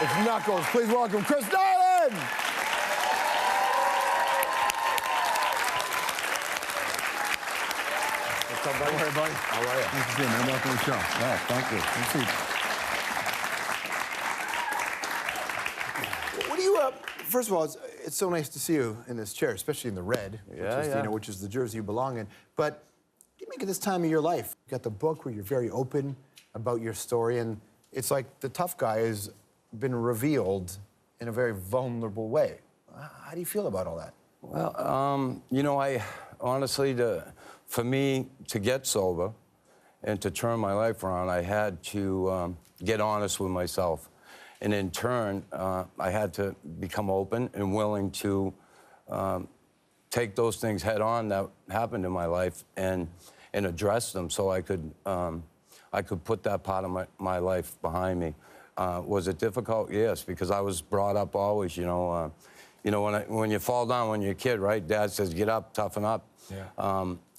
It's Knuckles. Please welcome Chris Nilan! What's up, buddy? Hey, buddy. How are you? Nice to see you, man. Welcome to the show. Yeah, thank you. What do you, first of all, it's so nice to see you in this chair, especially in the red, which is the jersey you belong in. But what do you make of this time of your life? You got the book where you're very open about your story, and it's like the tough guy has been revealed in a very vulnerable way. How do you feel about all that? Well, you know, I honestly, for me to get sober and to turn my life around, I had to get honest with myself. And in turn, I had to become open and willing to take those things head on that happened in my life and address them so I could put that part of my life behind me. Was it difficult? Yes, because I was brought up always, when you fall down when you're a kid, right? Dad says, get up, toughen up. Yeah.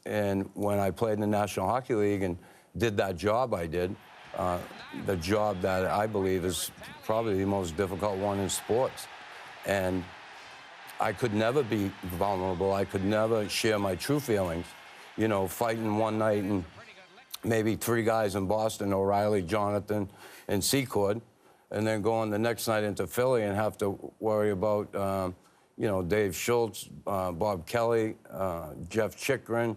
And when I played in the National Hockey League and did that job I did, the job that I believe is probably the most difficult one in sports. And I could never be vulnerable. I could never share my true feelings. You know, fighting one night and maybe 3 guys in Boston, O'Reilly, Jonathan, and Secord, and then going the next night into Philly and have to worry about, Dave Schultz, Bob Kelly, Jeff Chikrin,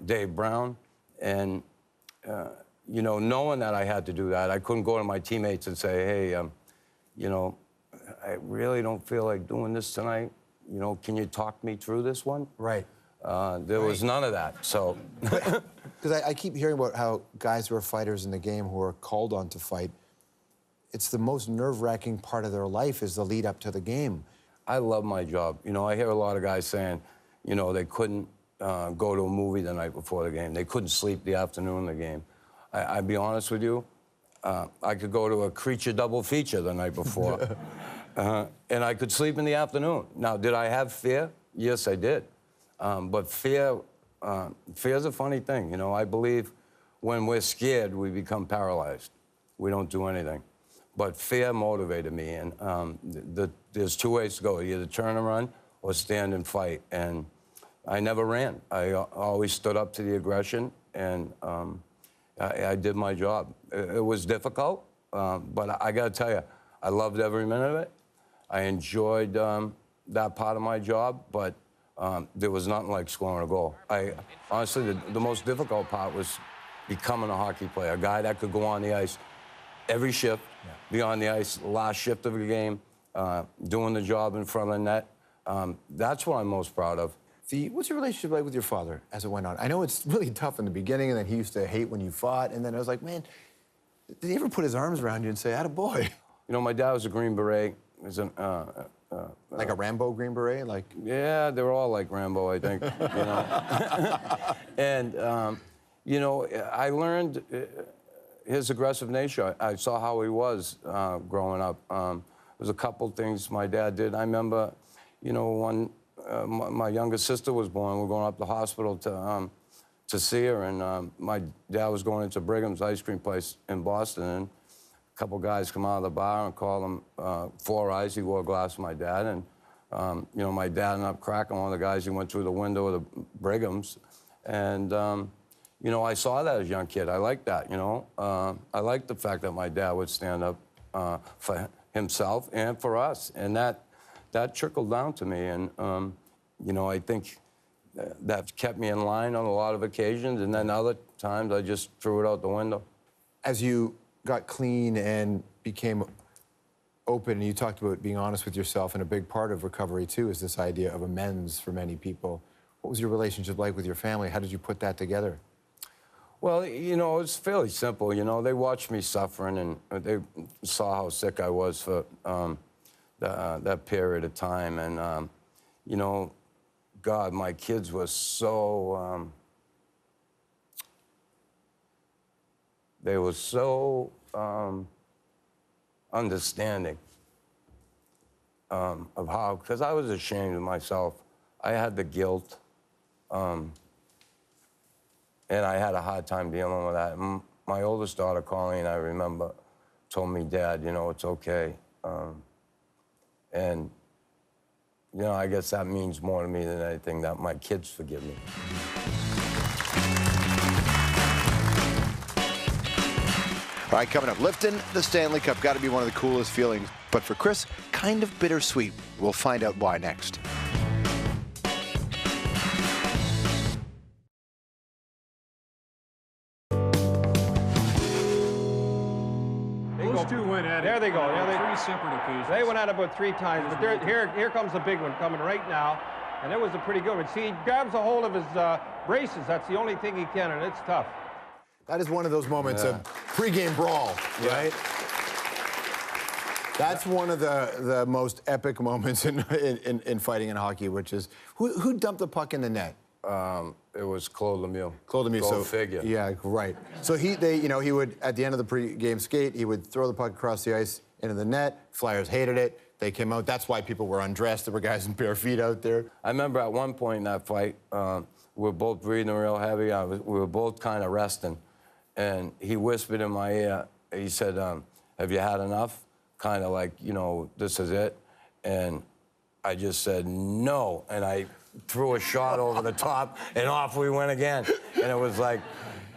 Dave Brown. And, knowing that I had to do that, I couldn't go to my teammates and say, hey, I really don't feel like doing this tonight. Can you talk me through this one? Right. There was none of that, so. Because I keep hearing about how guys who are fighters in the game who are called on to fight, it's the most nerve-wracking part of their life is the lead up to the game. I love my job. I hear a lot of guys saying, they couldn't go to a movie the night before the game. They couldn't sleep the afternoon of the game. I'd be honest with you, I could go to a Creature double feature the night before, and I could sleep in the afternoon. Now, did I have fear? Yes, I did. But fear's a funny thing. I believe when we're scared, we become paralyzed. We don't do anything. But fear motivated me, and there's 2 ways to go. You either turn and run or stand and fight. And I never ran. I always stood up to the aggression, and I did my job. It was difficult, but I got to tell you, I loved every minute of it. I enjoyed that part of my job, but there was nothing like scoring a goal. Honestly, the most difficult part was becoming a hockey player, a guy that could go on the ice every shift, be on the ice last shift of a game, doing the job in front of the net. That's what I'm most proud of. What's your relationship like with your father as it went on? I know it's really tough in the beginning, and then he used to hate when you fought, and then I was like, man, did he ever put his arms around you and say, attaboy? My dad was a Green Beret. He was like a Rambo Green Beret? Like... Yeah, they're all like Rambo, I think. And, I learned his aggressive nature. I saw how he was growing up. There was a couple things my dad did. I remember, when my younger sister was born, we were going up to the hospital to see her, and my dad was going into Brigham's ice cream place in Boston, and a couple guys come out of the bar and call him Four Eyes. He wore a glass with my dad, and my dad ended up cracking one of the guys. He went through the window of the Brigham's, and I saw that as a young kid. I liked that, I liked the fact that my dad would stand up for himself and for us, and that trickled down to me, and I think that kept me in line on a lot of occasions, and then other times I just threw it out the window. As you got clean and became open, and you talked about being honest with yourself, and a big part of recovery, too, is this idea of amends for many people. What was your relationship like with your family? How did you put that together? Well, it's fairly simple. They watched me suffering, and they saw how sick I was for that period of time. And, God, my kids were so... they were so understanding of how... Because I was ashamed of myself. I had the guilt. And I had a hard time dealing with that. My oldest daughter, Colleen, I remember, told me, Dad, it's okay. And, you know, I guess that means more to me than anything, that my kids forgive me. All right, coming up, lifting the Stanley Cup. Got to be one of the coolest feelings. But for Chris, kind of bittersweet. We'll find out why next. Those two went at it. There they go. on three separate occasions. They went at it about 3 times, but here comes the big one coming right now, and it was a pretty good one. See, he grabs a hold of his braces. That's the only thing he can, and it's tough. That is one of those moments of pregame brawl, right? That's one of the most epic moments in fighting in hockey, which is who dumped the puck in the net? It was Claude Lemieux. Claude Lemieux. Go figure. Yeah, right. So he would, at the end of the pregame skate, he would throw the puck across the ice into the net. Flyers hated it. They came out. That's why people were undressed. There were guys in bare feet out there. I remember at one point in that fight, we were both breathing real heavy. We were both kind of resting. And he whispered in my ear, he said, have you had enough? Kind of like, you know, this is it. And I just said, no. And I threw a shot over the top, and off we went again. And it was like,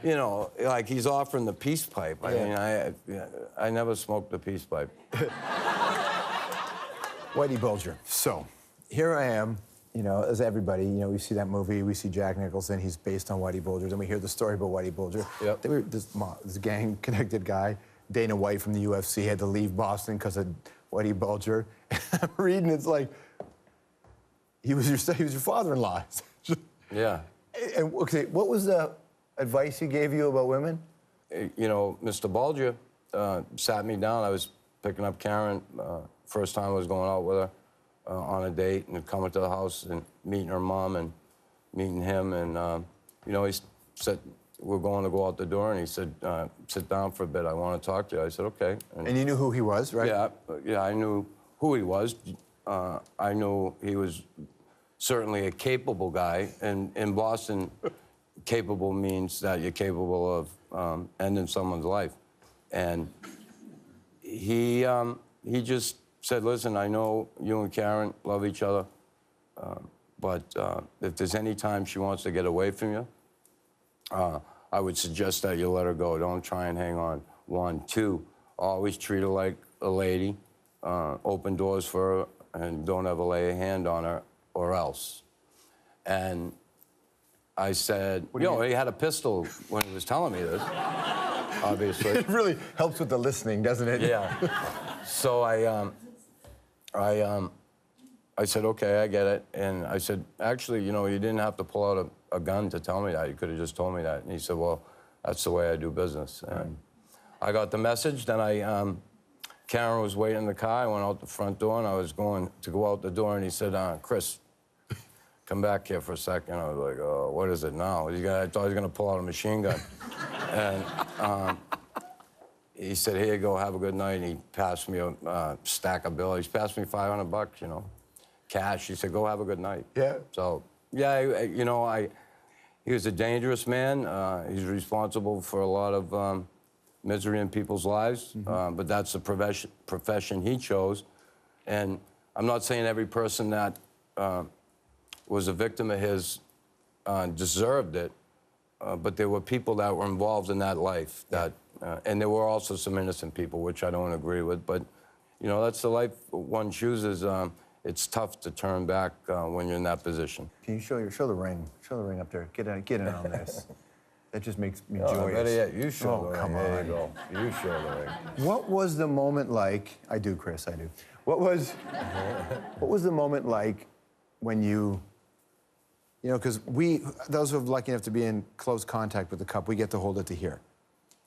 you know, like he's offering the peace pipe. I mean, I never smoked the peace pipe. Whitey Bulger. So, here I am, you know, as everybody, you know, we see that movie, we see Jack Nicholson, he's based on Whitey Bulger, then we hear the story about Whitey Bulger. Yep. They were this gang-connected guy, Dana White from the UFC, had to leave Boston because of Whitey Bulger. I'm reading, it's like, he was your father-in-law. Yeah. And, okay, what was the advice he gave you about women? You know, Mr. Bulger sat me down. I was picking up Karen. First time I was going out with her on a date and coming to the house and meeting her mom and meeting him. And, you know, he said, we're going to go out the door. And he said, sit down for a bit. I want to talk to you. I said, okay. And you knew who he was, right? Yeah, I knew who he was. I knew he was certainly a capable guy. And in Boston, capable means that you're capable of ending someone's life. And he just said, listen, I know you and Karen love each other, but if there's any time she wants to get away from you, I would suggest that you let her go. Don't try and hang on. 1, 2, always treat her like a lady, open doors for her, and don't ever lay a hand on her or else. And I said, you know, he had a pistol when he was telling me this, obviously. It really helps with the listening, doesn't it? Yeah. So I said, okay, I get it. And I said, actually, you know, you didn't have to pull out a gun to tell me that. You could have just told me that. And he said, well, that's the way I do business. And I got the message. Then Karen was waiting in the car. I went out the front door, and I was going to go out the door, and he said, Chris, come back here for a second. I was like, oh, what is it now? I thought he was going to pull out a machine gun. And he said, here you go, have a good night. And he passed me a stack of bills. He passed me $500, you know, cash. He said, go have a good night. Yeah. So, yeah, you know, he was a dangerous man. He's responsible for a lot of misery in people's lives, but that's the profession he chose. And I'm not saying every person that was a victim of his deserved it, but there were people that were involved in that life that, and there were also some innocent people, which I don't agree with, but you know, that's the life one chooses. It's tough to turn back when you're in that position. Can you show the ring? Show the ring up there. Get in on this. That just makes me joyous. Better yet, you show the ring. Come There on. you go. You show the ring. What was the moment like? I do, Chris. I do. What was the moment like when you know, because those who are lucky enough to be in close contact with the cup, we get to hold it to here.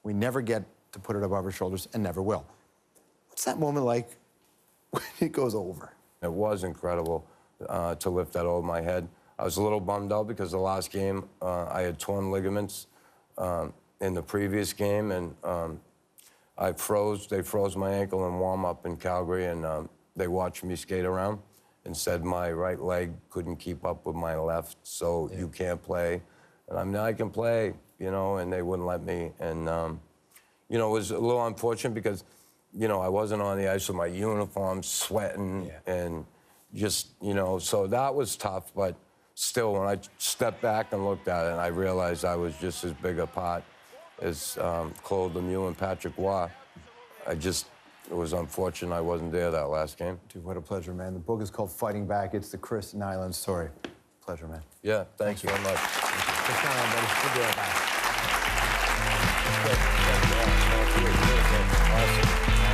We never get to put it above our shoulders, and never will. What's that moment like when it goes over? It was incredible to lift that over my head. I was a little bummed out because the last game I had torn ligaments in the previous game, and they froze my ankle in warm-up in Calgary, and they watched me skate around and said my right leg couldn't keep up with my left, so you can't play. And I mean, I can play, you know, and they wouldn't let me. And, you know, it was a little unfortunate because you know, I wasn't on the ice with my uniform, sweating, and just, you know, so that was tough. But still, when I stepped back and looked at it, and I realized I was just as big a part as Claude Lemieux and Patrick Roy, it was unfortunate I wasn't there that last game. Dude, what a pleasure, man. The book is called Fighting Back. It's the Chris Nilan story. Pleasure, man. Yeah, thanks very much. Chris Nilan, buddy. We'll be right back. Awesome.